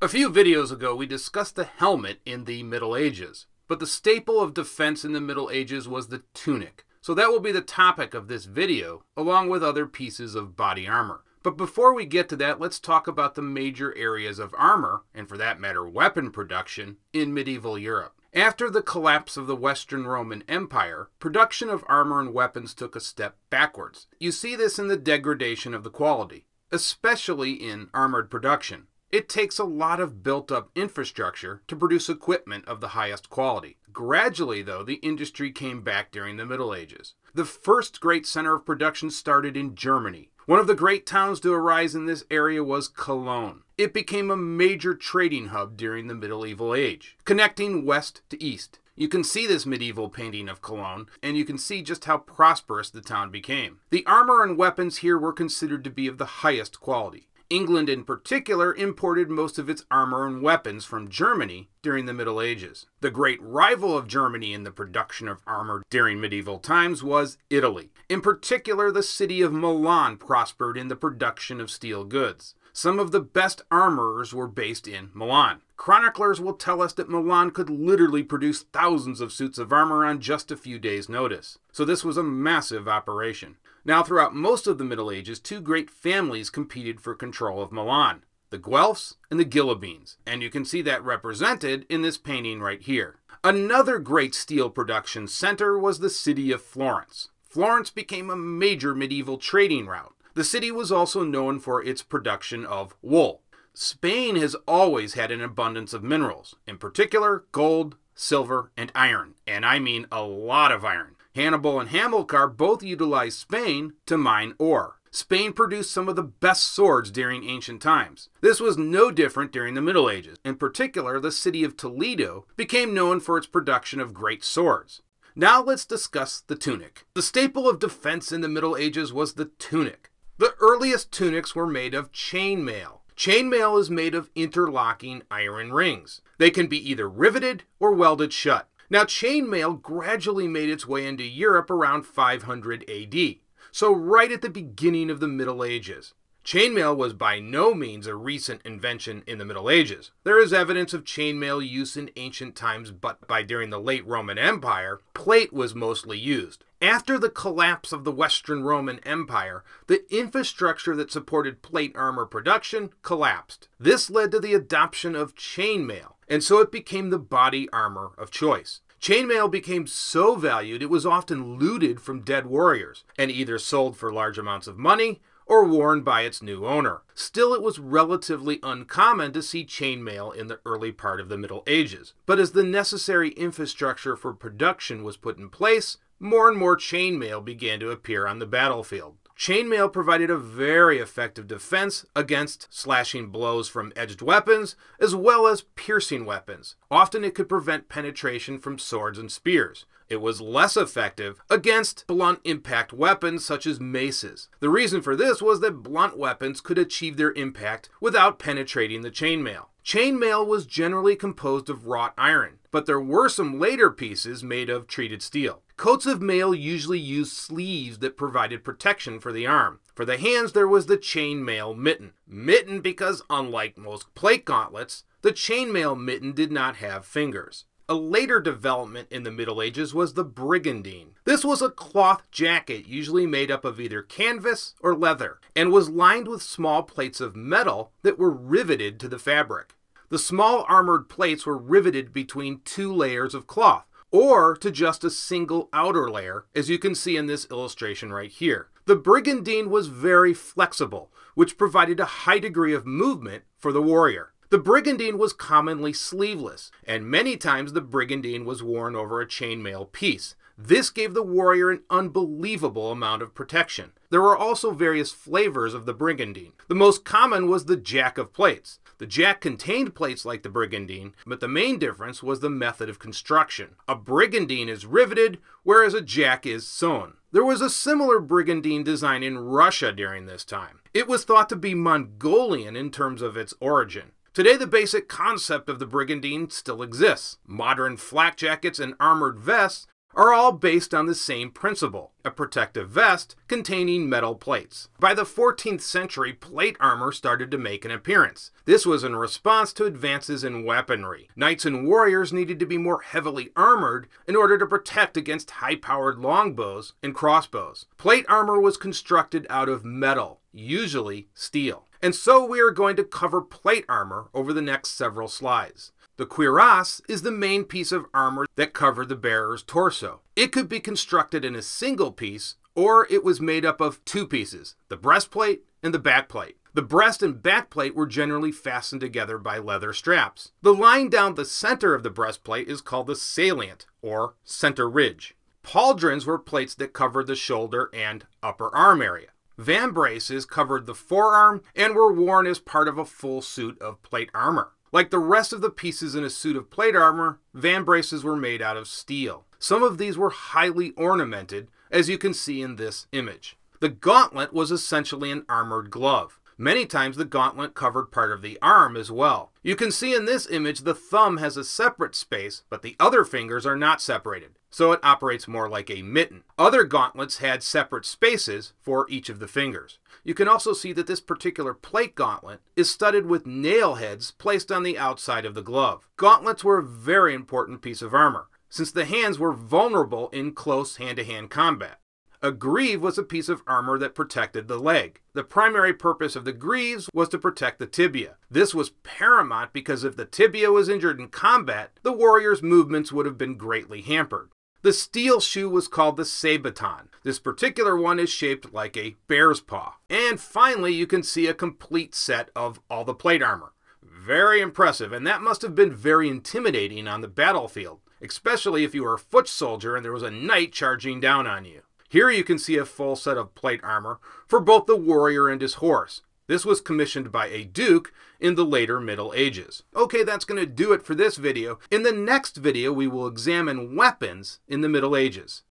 A few videos ago we discussed the helmet in the Middle Ages, but the staple of defense in the Middle Ages was the tunic. So that will be the topic of this video, along with other pieces of body armor. But before we get to that, let's talk about the major areas of armor, and for that matter weapon production, in medieval Europe. After the collapse of the Western Roman Empire, production of armor and weapons took a step backwards. You see this in the degradation of the quality, especially in armored production. It takes a lot of built-up infrastructure to produce equipment of the highest quality. Gradually, though, the industry came back during the Middle Ages. The first great center of production started in Germany. One of the great towns to arise in this area was Cologne. It became a major trading hub during the medieval age, connecting west to east. You can see this medieval painting of Cologne, and you can see just how prosperous the town became. The armor and weapons here were considered to be of the highest quality. England in particular imported most of its armor and weapons from Germany during the Middle Ages. The great rival of Germany in the production of armor during medieval times was Italy. In particular, the city of Milan prospered in the production of steel goods. Some of the best armorers were based in Milan. Chroniclers will tell us that Milan could literally produce thousands of suits of armor on just a few days' notice. So this was a massive operation. Now, throughout most of the Middle Ages, two great families competed for control of Milan, the Guelphs and the Ghibellines, and you can see that represented in this painting right here. Another great steel production center was the city of Florence. Florence became a major medieval trading route. The city was also known for its production of wool. Spain has always had an abundance of minerals, in particular gold, silver, and iron, and I mean a lot of iron. Hannibal and Hamilcar both utilized Spain to mine ore. Spain produced some of the best swords during ancient times. This was no different during the Middle Ages. In particular, the city of Toledo became known for its production of great swords. Now let's discuss the tunic. The staple of defense in the Middle Ages was the tunic. The earliest tunics were made of chainmail. Chainmail is made of interlocking iron rings. They can be either riveted or welded shut. Now, chainmail gradually made its way into Europe around 500 AD, so right at the beginning of the Middle Ages. Chainmail was by no means a recent invention in the Middle Ages. There is evidence of chainmail use in ancient times, but by during the late Roman Empire, plate was mostly used. After the collapse of the Western Roman Empire, the infrastructure that supported plate armor production collapsed. This led to the adoption of chainmail, and so it became the body armor of choice. Chainmail became so valued it was often looted from dead warriors, and either sold for large amounts of money or worn by its new owner. Still, it was relatively uncommon to see chainmail in the early part of the Middle Ages. But as the necessary infrastructure for production was put in place, more and more chainmail began to appear on the battlefield. Chainmail provided a very effective defense against slashing blows from edged weapons, as well as piercing weapons. Often it could prevent penetration from swords and spears. It was less effective against blunt impact weapons such as maces. The reason for this was that blunt weapons could achieve their impact without penetrating the chainmail. Chainmail was generally composed of wrought iron, but there were some later pieces made of treated steel. Coats of mail usually used sleeves that provided protection for the arm. For the hands, there was the chainmail mitten. Mitten because, unlike most plate gauntlets, the chainmail mitten did not have fingers. A later development in the Middle Ages was the brigandine. This was a cloth jacket usually made up of either canvas or leather, and was lined with small plates of metal that were riveted to the fabric. The small armored plates were riveted between two layers of cloth, or to just a single outer layer, as you can see in this illustration right here. The brigandine was very flexible, which provided a high degree of movement for the warrior. The brigandine was commonly sleeveless, and many times the brigandine was worn over a chainmail piece. This gave the warrior an unbelievable amount of protection. There were also various flavors of the brigandine. The most common was the jack of plates. The jack contained plates like the brigandine, but the main difference was the method of construction. A brigandine is riveted, whereas a jack is sewn. There was a similar brigandine design in Russia during this time. It was thought to be Mongolian in terms of its origin. Today, the basic concept of the brigandine still exists. Modern flak jackets and armored vests are all based on the same principle, a protective vest containing metal plates. By the 14th century, plate armor started to make an appearance. This was in response to advances in weaponry. Knights and warriors needed to be more heavily armored in order to protect against high-powered longbows and crossbows. Plate armor was constructed out of metal, usually steel. And so we are going to cover plate armor over the next several slides. The cuirass is the main piece of armor that covered the bearer's torso. It could be constructed in a single piece, or it was made up of two pieces, the breastplate and the backplate. The breast and backplate were generally fastened together by leather straps. The line down the center of the breastplate is called the salient, or center ridge. Pauldrons were plates that covered the shoulder and upper arm area. Vambraces covered the forearm and were worn as part of a full suit of plate armor. Like the rest of the pieces in a suit of plate armor, vambraces were made out of steel. Some of these were highly ornamented, as you can see in this image. The gauntlet was essentially an armored glove. Many times the gauntlet covered part of the arm as well. You can see in this image the thumb has a separate space, but the other fingers are not separated, so it operates more like a mitten. Other gauntlets had separate spaces for each of the fingers. You can also see that this particular plate gauntlet is studded with nail heads placed on the outside of the glove. Gauntlets were a very important piece of armor, since the hands were vulnerable in close hand-to-hand combat. A greave was a piece of armor that protected the leg. The primary purpose of the greaves was to protect the tibia. This was paramount because if the tibia was injured in combat, the warrior's movements would have been greatly hampered. The steel shoe was called the sabaton. This particular one is shaped like a bear's paw. And finally, you can see a complete set of all the plate armor. Very impressive, and that must have been very intimidating on the battlefield, especially if you were a foot soldier and there was a knight charging down on you. Here you can see a full set of plate armor for both the warrior and his horse. This was commissioned by a duke in the later Middle Ages. Okay, that's going to do it for this video. In the next video, we will examine weapons in the Middle Ages.